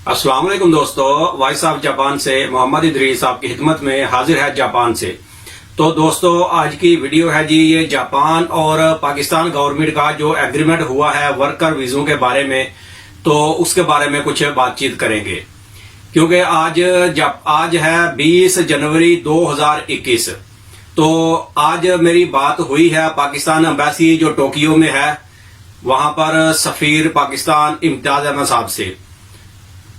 अस्सलाम वालेकुम दोस्तों, वॉइस ऑफ जापान से मोहम्मद इदरीस आपकी खिदमत में हाजिर है जापान से। तो दोस्तों आज की वीडियो है जी, ये जापान और पाकिस्तान गवर्नमेंट का जो एग्रीमेंट हुआ है वर्कर वीजों के बारे में, तो उसके बारे में कुछ बातचीत करेंगे। क्योंकि आज है 20 जनवरी 2021। तो आज मेरी बात हुई है पाकिस्तान एम्बेसी जो टोक्यो में है, वहां पर सफीर पाकिस्तान इम्तियाज अहमद साहब से।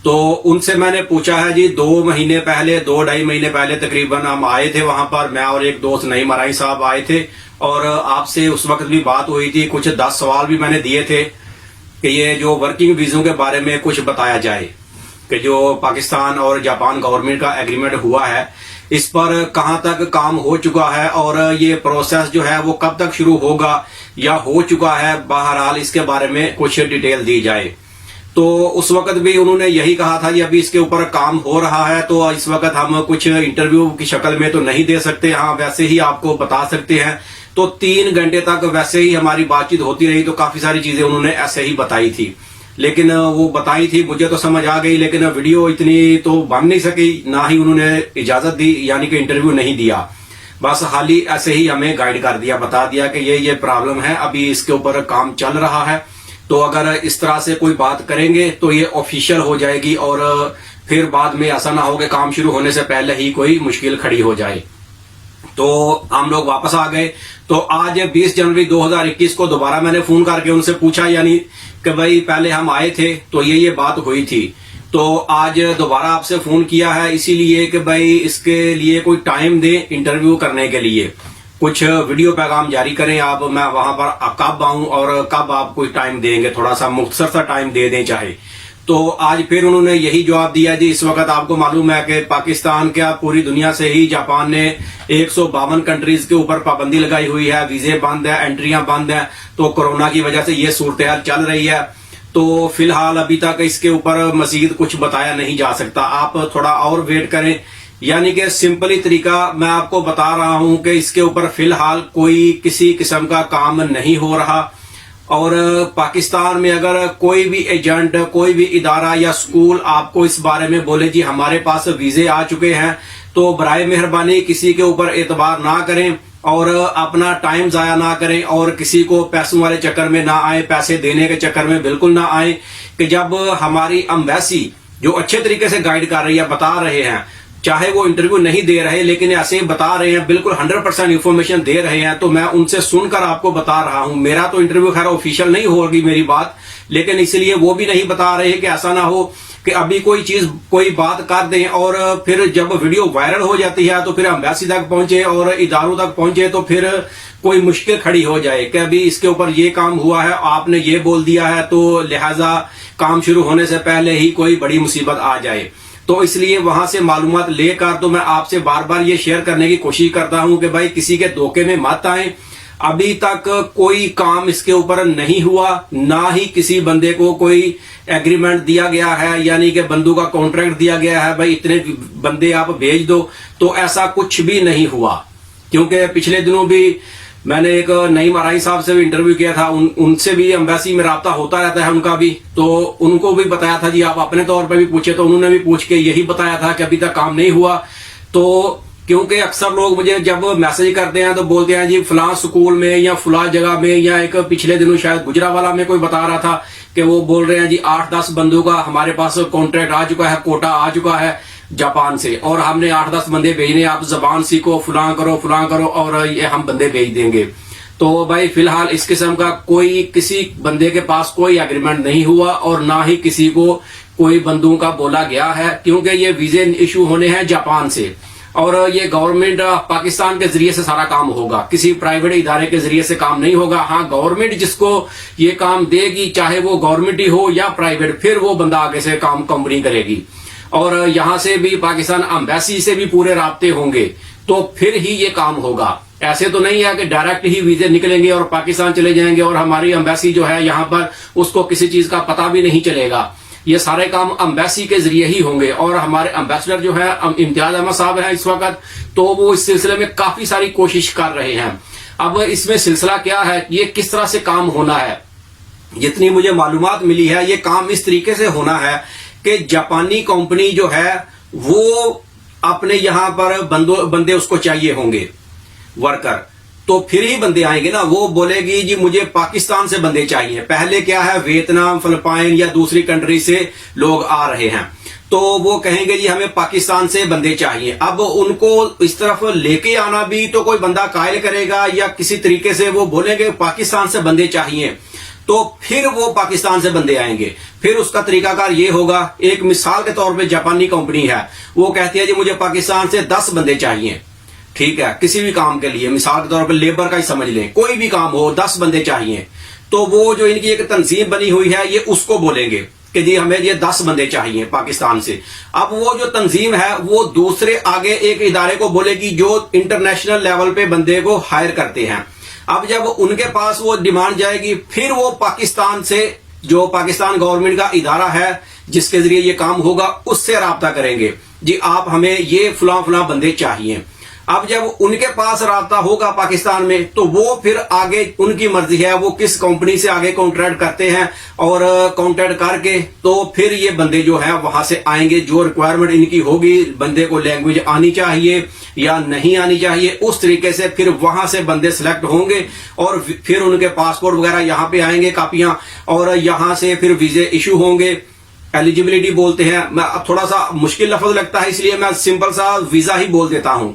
तो उनसे मैंने पूछा है जी, 2-2.5 महीने पहले तकरीबन हम आए थे वहां पर, मैं और एक दोस्त नईम मराई साहब आए थे और आपसे उस वक्त भी बात हुई थी। कुछ 10 सवाल भी मैंने दिए थे कि ये जो वर्किंग वीजों के बारे में कुछ बताया जाए कि जो पाकिस्तान और जापान गवर्नमेंट का एग्रीमेंट हुआ है इस पर कहां तक काम हो चुका है और ये प्रोसेस जो है वो कब तक शुरू होगा या हो चुका है, बहरहाल इसके बारे में कुछ डिटेल दी जाए। तो उस वक्त भी उन्होंने यही कहा था कि अभी इसके ऊपर काम हो रहा है, तो इस वक्त हम कुछ इंटरव्यू की शक्ल में तो नहीं दे सकते, हाँ वैसे ही आपको बता सकते हैं। तो 3 घंटे तक वैसे ही हमारी बातचीत होती रही, तो काफी सारी चीजें उन्होंने ऐसे ही बताई थी। लेकिन वो बताई थी, मुझे तो समझ आ गई, लेकिन वीडियो इतनी तो बन नहीं सकी, ना ही उन्होंने इजाजत दी, यानी कि इंटरव्यू नहीं दिया। बस हाल ही ऐसे ही हमें गाइड कर दिया, बता दिया कि ये प्रॉब्लम है, अभी इसके ऊपर काम चल रहा है। तो अगर इस तरह से कोई बात करेंगे तो ये ऑफिशियल हो जाएगी और फिर बाद में ऐसा ना हो कि काम शुरू होने से पहले ही कोई मुश्किल खड़ी हो जाए। तो हम लोग वापस आ गए। तो आज 20 जनवरी 2021 को दोबारा मैंने फोन करके उनसे पूछा, यानी कि भाई पहले हम आए थे तो ये बात हुई थी, तो आज दोबारा आपसे फोन किया है इसीलिए कि भाई इसके लिए कोई टाइम दें इंटरव्यू करने के लिए, कुछ वीडियो पैगाम जारी करें आप, मैं वहां पर कब आऊं और कब आप कोई टाइम देंगे, थोड़ा सा मुख्तसर सा टाइम दे दें चाहे। तो आज फिर उन्होंने यही जवाब दिया जी, इस वक्त आपको मालूम है कि पाकिस्तान क्या पूरी दुनिया से ही जापान ने 152 कंट्रीज के ऊपर पाबंदी लगाई हुई है, वीजे बंद है, एंट्रियां बंद है। तो कोरोना की वजह से ये सूरत चल रही है। तो फिलहाल अभी तक इसके ऊपर मजीद कुछ बताया नहीं जा सकता, आप थोड़ा और वेट करें। यानी कि सिंपली तरीका मैं आपको बता रहा हूं कि इसके ऊपर फिलहाल कोई किसी किस्म का काम नहीं हो रहा। और पाकिस्तान में अगर कोई भी एजेंट, कोई भी इदारा या स्कूल आपको इस बारे में बोले जी हमारे पास वीजे आ चुके हैं, तो बराए मेहरबानी किसी के ऊपर एतबार ना करें और अपना टाइम जाया ना करें और किसी को पैसों वाले चक्कर में ना आए, पैसे देने के चक्कर में बिल्कुल ना आए। कि जब हमारी एम्बेसी जो अच्छे तरीके से गाइड कर रही है, बता रहे हैं, चाहे वो इंटरव्यू नहीं दे रहे लेकिन ऐसे ही बता रहे हैं, बिल्कुल 100% इंफॉर्मेशन दे रहे हैं, तो मैं उनसे सुनकर आपको बता रहा हूं। मेरा तो इंटरव्यू खैर ऑफिशियल नहीं होगी मेरी बात, लेकिन इसलिए वो भी नहीं बता रहे कि ऐसा ना हो कि अभी कोई बात कर दें और फिर जब वीडियो वायरल हो जाती है तो फिर एम्बेसी तक पहुंचे और इदारों तक पहुंचे तो फिर कोई मुश्किल खड़ी हो जाए कि अभी इसके ऊपर ये काम हुआ है, आपने ये बोल दिया है, तो लिहाजा काम शुरू होने से पहले ही कोई बड़ी मुसीबत आ जाए। तो इसलिए वहां से मालूमात लेकर तो मैं आपसे बार बार ये शेयर करने की कोशिश करता हूं कि भाई किसी के धोखे में मत आए। अभी तक कोई काम इसके ऊपर नहीं हुआ, ना ही किसी बंदे को कोई एग्रीमेंट दिया गया है, यानी कि बंदों का कॉन्ट्रैक्ट दिया गया है भाई इतने बंदे आप भेज दो, तो ऐसा कुछ भी नहीं हुआ। क्योंकि पिछले दिनों भी मैंने एक नईम मराई साहब से भी इंटरव्यू किया था, उनसे भी एम्बेसी में राब्ता होता रहता है उनका भी, तो उनको भी बताया था जी आप अपने तौर पर भी पूछे, तो उन्होंने भी पूछ के यही बताया था कि अभी तक काम नहीं हुआ। तो क्योंकि अक्सर लोग मुझे जब मैसेज करते हैं तो बोलते हैं जी फलां स्कूल में या फलां जगह में, या एक पिछले दिनों शायद गुजरावाला में कोई बता रहा था कि वो बोल रहे हैं जी 8-10 बंदों का हमारे पास कॉन्ट्रैक्ट आ चुका है, कोटा आ चुका है जापान से, और हमने 8-10 बंदे भेजने, आप जबान सीखो, फलां करो और ये हम बंदे भेज देंगे। तो भाई फिलहाल इस किस्म का कोई किसी बंदे के पास कोई एग्रीमेंट नहीं हुआ और ना ही किसी को कोई बंदों का बोला गया है, क्योंकि ये वीजे इशू होने हैं जापान से और ये गवर्नमेंट पाकिस्तान के जरिए से सारा काम होगा, किसी प्राइवेट इदारे के जरिए से काम नहीं होगा। हाँ, गवर्नमेंट जिसको ये काम देगी, चाहे वो गवर्नमेंट ही हो या प्राइवेट, फिर वो बंदा आगे से काम कंपनी करेगी और यहां से भी पाकिस्तान एम्बेसी से भी पूरे राब्ते होंगे, तो फिर ही ये काम होगा। ऐसे तो नहीं है कि डायरेक्ट ही वीजे निकलेंगे और पाकिस्तान चले जाएंगे और हमारी एम्बेसी जो है यहाँ पर उसको किसी चीज का पता भी नहीं चलेगा। ये सारे काम एम्बेसी के जरिए ही होंगे और हमारे एम्बेसडर जो है इम्तियाज अहमद साहब हैं इस वक्त, तो वो इस सिलसिले में काफी सारी कोशिश कर रहे हैं। अब इसमें सिलसिला क्या है, ये किस तरह से काम होना है, जितनी मुझे मालूमात मिली है ये काम इस तरीके से होना है कि जापानी कंपनी जो है वो अपने यहां पर बंदे उसको चाहिए होंगे वर्कर, तो फिर ही बंदे आएंगे ना। वो बोलेगी जी मुझे पाकिस्तान से बंदे चाहिए। पहले क्या है, वियतनाम, फिलिपाइन या दूसरी कंट्री से लोग आ रहे हैं, तो वो कहेंगे जी हमें पाकिस्तान से बंदे चाहिए। अब उनको इस तरफ लेके आना भी तो कोई बंदा कायल करेगा या किसी तरीके से वो बोलेंगे पाकिस्तान से बंदे चाहिए, तो फिर वो पाकिस्तान से बंदे आएंगे। फिर उसका तरीकाकार ये होगा, एक मिसाल के तौर पे जापानी कंपनी है, वो कहती है जी मुझे पाकिस्तान से 10 बंदे चाहिए, ठीक है, किसी भी काम के लिए, मिसाल के तौर पे लेबर का ही समझ लें, कोई भी काम हो 10 बंदे चाहिए। तो वो जो इनकी एक तंजीम बनी हुई है ये उसको बोलेंगे कि जी हमें ये 10 बंदे चाहिए पाकिस्तान से। अब वो जो तंजीम है वो दूसरे आगे एक इदारे को बोलेगी जो इंटरनेशनल लेवल पे बंदे को हायर करते हैं। अब जब उनके पास वो डिमांड जाएगी, फिर वो पाकिस्तान से, जो पाकिस्तान गवर्नमेंट का इदारा है जिसके जरिए ये काम होगा, उससे राब्ता करेंगे जी आप हमें ये फलां फलां बंदे चाहिए। अब जब उनके पास राब्ता होगा पाकिस्तान में, तो वो फिर आगे उनकी मर्जी है वो किस कंपनी से आगे कॉन्ट्रैक्ट करते हैं, और कॉन्ट्रैक्ट करके तो फिर ये बंदे जो है वहां से आएंगे। जो रिक्वायरमेंट इनकी होगी, बंदे को लैंग्वेज आनी चाहिए या नहीं आनी चाहिए, उस तरीके से फिर वहां से बंदे सिलेक्ट होंगे और फिर उनके पासपोर्ट वगैरह यहाँ पे आएंगे, कापियां, और यहां से फिर वीजे इशू होंगे। एलिजिबिलिटी बोलते हैं, मैं थोड़ा सा मुश्किल लफ्ज लगता है इसलिए मैं सिंपल सा वीजा ही बोल देता हूं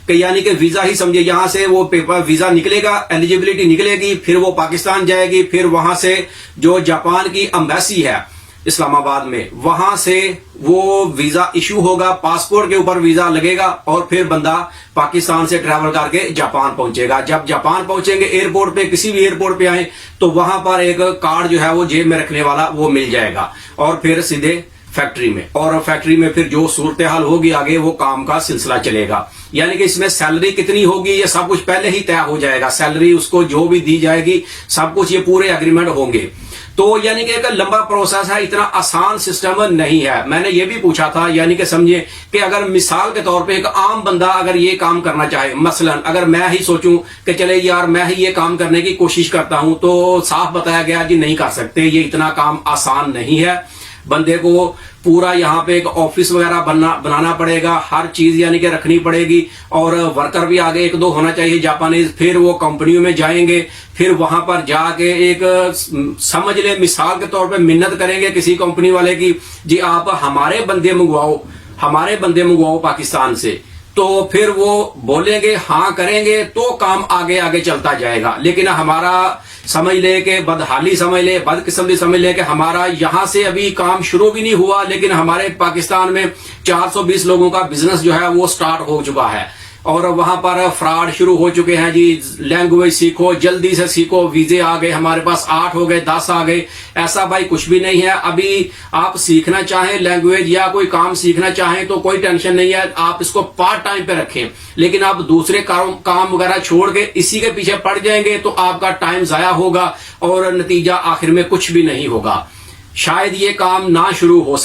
कि यानी कि वीजा ही समझिए। यहां से वो पेपर वीजा निकलेगा, एलिजिबिलिटी निकलेगी, फिर वो पाकिस्तान जाएगी, फिर वहां से जो जापान की एम्बेसी है इस्लामाबाद में, वहां से वो वीजा इशू होगा, पासपोर्ट के ऊपर वीजा लगेगा, और फिर बंदा पाकिस्तान से ट्रैवल करके जापान पहुंचेगा। जब जापान पहुंचेंगे, एयरपोर्ट पे, किसी भी एयरपोर्ट पे आए, तो वहां पर एक कार्ड जो है वो जेब में रखने वाला वो मिल जाएगा, और फिर सीधे फैक्ट्री में, और फैक्ट्री में फिर जो सूरत हाल होगी आगे वो काम का सिलसिला चलेगा। यानी कि इसमें सैलरी कितनी होगी ये सब कुछ पहले ही तय हो जाएगा, सैलरी उसको जो भी दी जाएगी सब कुछ ये पूरे एग्रीमेंट होंगे। तो यानी कि एक लंबा प्रोसेस है, इतना आसान सिस्टम नहीं है। मैंने ये भी पूछा था, यानी कि समझिए कि अगर मिसाल के तौर पे एक आम बंदा अगर ये काम करना चाहे, मसलन अगर मैं ही सोचूं कि चले यार मैं ही ये काम करने की कोशिश करता हूं, तो साफ बताया गया जी नहीं कर सकते, ये इतना काम आसान नहीं है। बंदे को पूरा यहाँ पे एक ऑफिस वगैरह बनाना पड़ेगा, हर चीज यानी कि रखनी पड़ेगी, और वर्कर भी आगे 1-2 होना चाहिए जापानीज। फिर वो कंपनियों में जाएंगे, फिर वहां पर जाके एक समझ ले मिसाल के तौर पे मिन्नत करेंगे किसी कंपनी वाले की, जी आप हमारे बंदे मंगवाओ पाकिस्तान से। तो फिर वो बोलेंगे हाँ करेंगे, तो काम आगे आगे चलता जाएगा। लेकिन हमारा समझ ले के बदहाली समझ ले, बदकिस्मती समझ ले कि हमारा यहां से अभी काम शुरू भी नहीं हुआ, लेकिन हमारे पाकिस्तान में 420 लोगों का बिजनेस जो है वो स्टार्ट हो चुका है, और वहां पर फ्रॉड शुरू हो चुके हैं जी। लैंग्वेज सीखो, जल्दी से सीखो, वीजे आ गए, हमारे पास 8 हो गए, 10 आ गए। ऐसा भाई कुछ भी नहीं है। अभी आप सीखना चाहें लैंग्वेज या कोई काम सीखना चाहें तो कोई टेंशन नहीं है, आप इसको पार्ट टाइम पे रखें। लेकिन आप दूसरे काम वगैरह छोड़ के इसी के पीछे पड़ जाएंगे तो आपका टाइम जाया होगा और नतीजा आखिर में कुछ भी नहीं होगा। शायद ये काम ना शुरू हो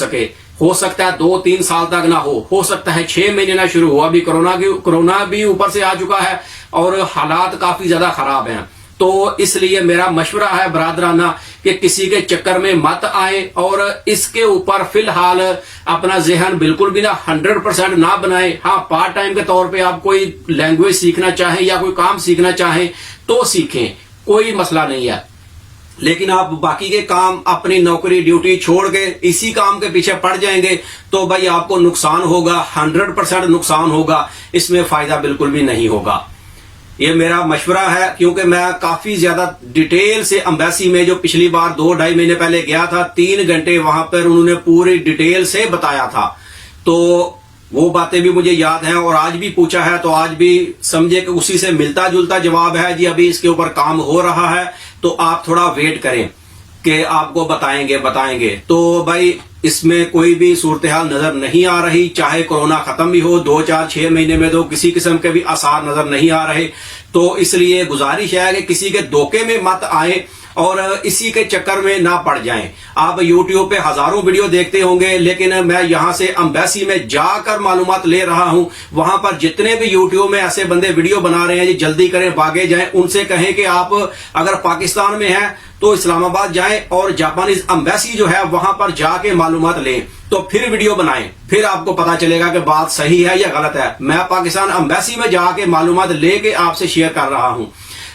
सकता है 2-3 साल तक ना हो सकता है 6 महीने ना शुरू हो। अभी कोरोना भी ऊपर से आ चुका है और हालात काफी ज्यादा खराब हैं। तो इसलिए मेरा मशवरा है बरादराना कि किसी के चक्कर में मत आए, और इसके ऊपर फिलहाल अपना जहन बिल्कुल भी ना 100% ना बनाए। हाँ, पार्ट टाइम के तौर पे आप कोई लैंग्वेज सीखना चाहें या कोई काम सीखना चाहें तो सीखें, कोई मसला नहीं है। लेकिन आप बाकी के काम, अपनी नौकरी ड्यूटी छोड़ के इसी काम के पीछे पड़ जाएंगे तो भाई आपको नुकसान होगा, 100% नुकसान होगा, इसमें फायदा बिल्कुल भी नहीं होगा। ये मेरा मशवरा है, क्योंकि मैं काफी ज्यादा डिटेल से एम्बेसी में जो पिछली बार 2-2.5 महीने पहले गया था, 3 घंटे वहां पर उन्होंने पूरी डिटेल से बताया था। तो वो बातें भी मुझे याद हैं, और आज भी पूछा है तो आज भी समझे कि उसी से मिलता जुलता जवाब है जी। अभी इसके ऊपर काम हो रहा है तो आप थोड़ा वेट करें कि आपको बताएंगे। तो भाई इसमें कोई भी सूरत हाल नजर नहीं आ रही, चाहे कोरोना खत्म भी हो 2-4-6 महीने में, तो किसी किस्म के भी आसार नजर नहीं आ रहे। तो इसलिए गुजारिश है कि किसी के धोखे में मत आए और इसी के चक्कर में ना पड़ जाएं। आप YouTube पे हजारों वीडियो देखते होंगे, लेकिन मैं यहां से एम्बेसी में जाकर मालूमात ले रहा हूं। वहां पर जितने भी YouTube में ऐसे बंदे वीडियो बना रहे हैं जी जल्दी करें भागे जाएं, उनसे कहें कि आप अगर पाकिस्तान में हैं तो इस्लामाबाद जाएं और जापानीज एम्बेसी जो है वहां पर जाके मालूमात लें, तो फिर वीडियो बनाएं, फिर आपको पता चलेगा कि बात सही है या गलत है। मैं पाकिस्तान एम्बेसी में जाके मालूमात लेके आपसे शेयर कर रहा हूं।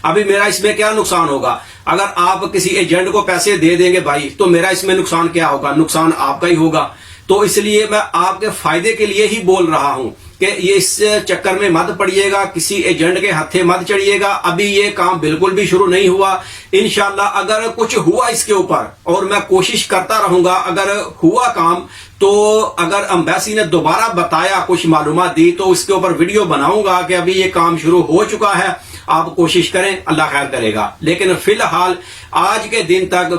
अभी मेरा इसमें क्या नुकसान होगा? अगर आप किसी एजेंट को पैसे दे देंगे भाई, तो मेरा इसमें नुकसान क्या होगा? नुकसान आपका ही होगा। तो इसलिए मैं आपके फायदे के लिए ही बोल रहा हूं कि ये इस चक्कर में मत पड़िएगा, किसी एजेंट के हथे मत चढ़िएगा। अभी ये काम बिल्कुल भी शुरू नहीं हुआ। इंशाल्लाह अगर कुछ हुआ इसके ऊपर, और मैं कोशिश करता रहूंगा, अगर हुआ काम तो अगर एम्बेसी ने दोबारा बताया, कुछ मालूमात दी, तो इसके ऊपर वीडियो बनाऊंगा कि अभी ये काम शुरू हो चुका है, आप कोशिश करें, अल्लाह खैर करेगा। लेकिन फिलहाल आज के दिन तक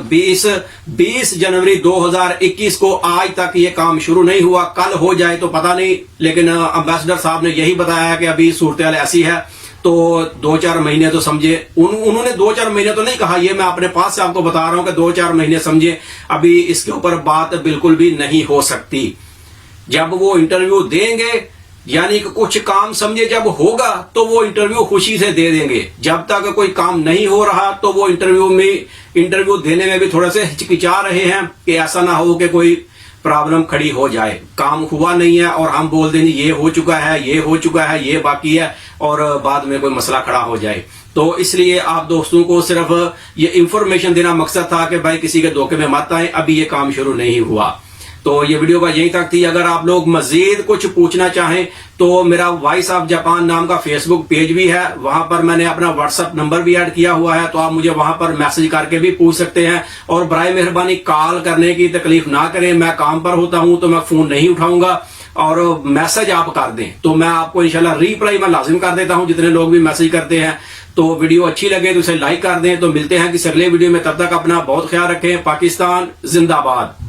20 जनवरी 2021 को आज तक ये काम शुरू नहीं हुआ। कल हो जाए तो पता नहीं, लेकिन एम्बेसडर साहब ने यही बताया है कि अभी सूरत ऐसी है, तो 2-4 महीने तो समझे। उन्होंने 2-4 महीने तो नहीं कहा, ये मैं अपने पास से आपको बता रहा हूं कि 2-4 महीने समझे। अभी इसके ऊपर बात बिल्कुल भी नहीं हो सकती। जब वो इंटरव्यू देंगे, यानी कि कुछ काम समझे जब होगा, तो वो इंटरव्यू खुशी से दे देंगे। जब तक कोई काम नहीं हो रहा तो वो इंटरव्यू देने में भी थोड़ा से हिचकिचा रहे हैं कि ऐसा ना हो कि कोई प्रॉब्लम खड़ी हो जाए। काम हुआ नहीं है और हम बोल दें ये हो चुका है, ये हो चुका है, ये बाकी है, और बाद में कोई मसला खड़ा हो जाए। तो इसलिए आप दोस्तों को सिर्फ ये इंफॉर्मेशन देना मकसद था कि भाई किसी के धोखे में मत आए, अभी ये काम शुरू नहीं हुआ। तो ये वीडियो का यहीं तक थी। अगर आप लोग मजीद कुछ पूछना चाहें तो मेरा वॉइस ऑफ जापान नाम का फेसबुक पेज भी है, वहां पर मैंने अपना व्हाट्सएप नंबर भी ऐड किया हुआ है, तो आप मुझे वहां पर मैसेज करके भी पूछ सकते हैं। और बराए मेहरबानी कॉल करने की तकलीफ ना करें, मैं काम पर होता हूं तो मैं फोन नहीं उठाऊंगा, और मैसेज आप कर दें तो मैं आपको इंशाल्लाह रिप्लाई मैं लाजिम कर देता हूं, जितने लोग भी मैसेज करते हैं। तो वीडियो अच्छी लगे तो इसे लाइक कर दें। तो मिलते हैं किसी अगले वीडियो में, तब तक अपना बहुत ख्याल रखें। पाकिस्तान जिंदाबाद।